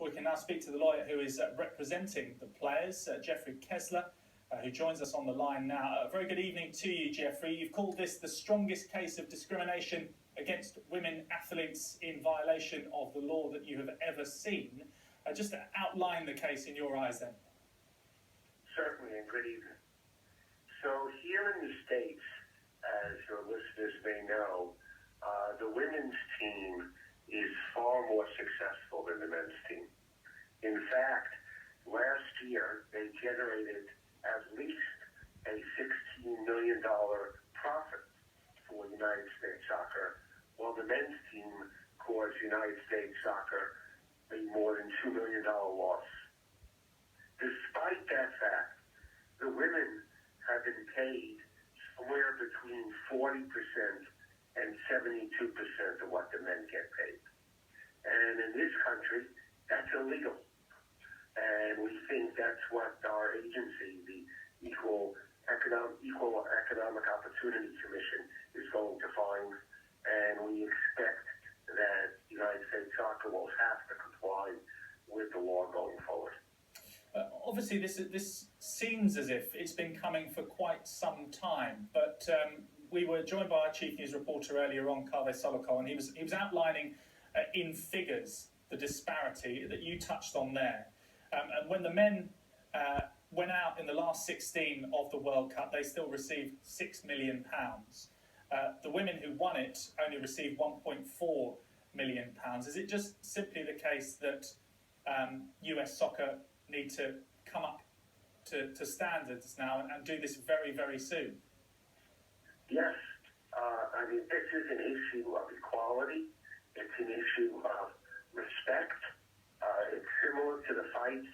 We can now speak to the lawyer who is representing the players, Jeffrey Kessler, who joins us on the line now. A very good evening to you, Jeffrey. You've called this the strongest case of discrimination against women athletes in violation of the law that you have ever seen. Just to outline the case in your eyes then. Certainly, and good evening. So here in the States, as your listeners may know, the women's team is far more successful than the men's team. In fact, last year they generated at least a $16 million profit for United States Soccer, while the men's team caused United States Soccer a more than $2 million loss. Despite that fact, the women have been paid somewhere between 40% and 72% of what the men get paid. And in this country, that's illegal. And we think that's what our agency, the Equal Economic Opportunity Commission, is going to find. And we expect that United States Soccer will have to comply with the law going forward. Obviously, this seems as if it's been coming for quite some time, but we were joined by our chief news reporter earlier on, Kaveh Solokol, and he was outlining in figures the disparity that you touched on there. And when the men went out in the last 16 of the World Cup, they still received £6 million. The women who won it only received £1.4 million. Is it just simply the case that US soccer need to come up to standards now and do this very, very soon? Yes. I mean, this is an issue of equality. It's an issue of respect. It's similar to the fight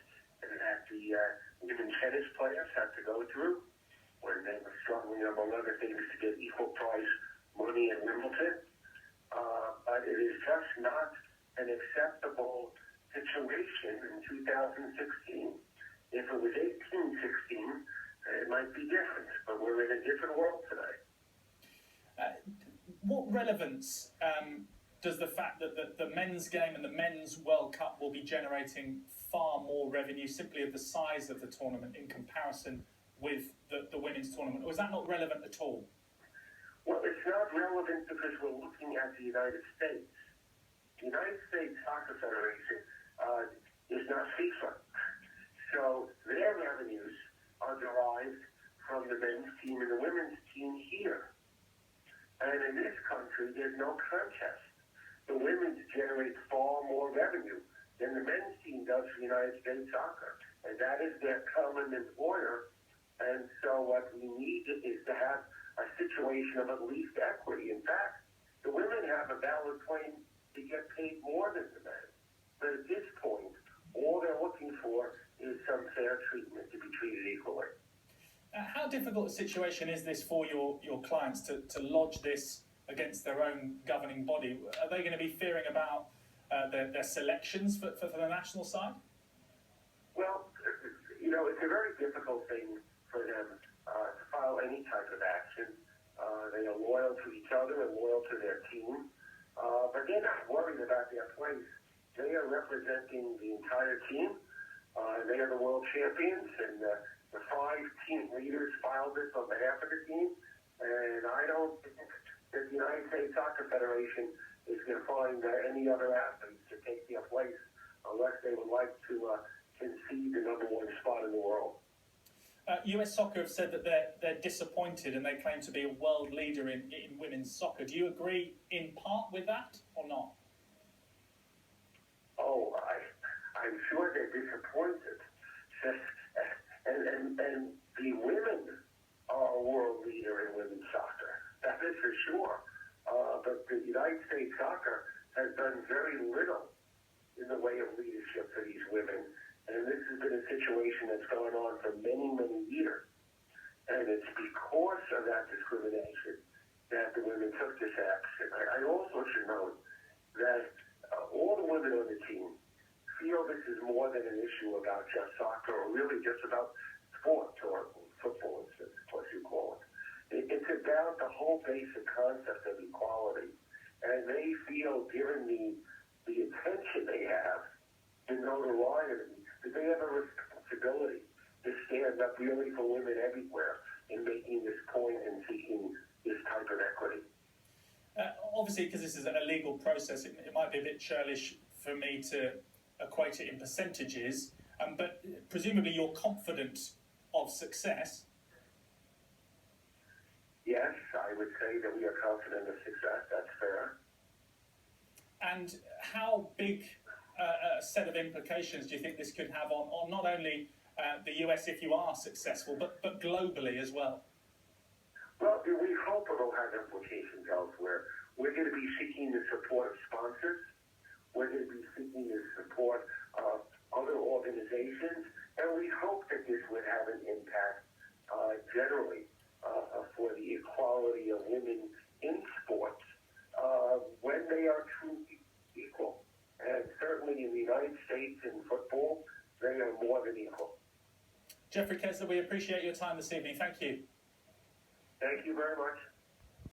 that the women tennis players had to go through when they were struggling, among other things, to get equal prize money in Wimbledon. But it is just not an acceptable situation in 2016. If it was 1816, it might be different, but we're in a different world today. What relevance does the fact that the men's game and the men's World Cup will be generating far more revenue simply of the size of the tournament in comparison with the women's tournament, or is that not relevant at all? Well, it's not relevant because we're looking at the United States. The United States Soccer Federation is not FIFA. So their revenues are derived from the men's team and the women's team here. And in this country, there's no contest. The women's generate far more revenue than the men's team does for United States Soccer. And that is their common employer. And so what we need is to have a situation of at least equity. In fact, the women have a valid claim to get paid more than the men. But at this point, all they're looking for is some fair treatment, to be treated equally. How difficult a situation is this for your clients to lodge this against their own governing body? Are they going to be fearing about their selections for the national side? Well, it's a very difficult thing for them to file any type of action. They are loyal to each other and loyal to their team, but they're not worried about their place. They are representing the entire team. They are the world champions, and the 5 team leaders filed this on behalf of the team. And I don't think that the United States Soccer Federation is going to find any other athletes to take their place unless they would like to concede the #1 spot in the world. US Soccer have said that they're disappointed and they claim to be a world leader in women's soccer. Do you agree in part with that or not? Oh, I'm sure they're disappointed. And the women are a world leader in women's soccer. That is for sure. But the United States Soccer has done very little in the way of leadership for these women. And this has been a situation that's gone on for many, many years. And it's because of that discrimination that the women took this action. I also should note that all the women on the team feel this is more than an issue about just soccer or really just about sport or football, as you call it. It's about the whole basic concept of equality. And they feel, given the attention they have, to no really for women everywhere in making this point and seeking this type of equity. Obviously, because this is a legal process, it might be a bit churlish for me to equate it in percentages, but presumably you're confident of success. Yes, I would say that we are confident of success. That's fair. And how big a set of implications do you think this could have on not only the US if you are successful, but globally as well? Well, we hope it'll have implications elsewhere. We're going to be seeking the support of sponsors. We're going to be seeking the support of other organizations, and we hope that this would have an impact generally for the equality of women in sports when they are truly equal. And certainly in the United States in football, they are more than equal. Jeffrey Kessler, we appreciate your time this evening. Thank you. Thank you very much.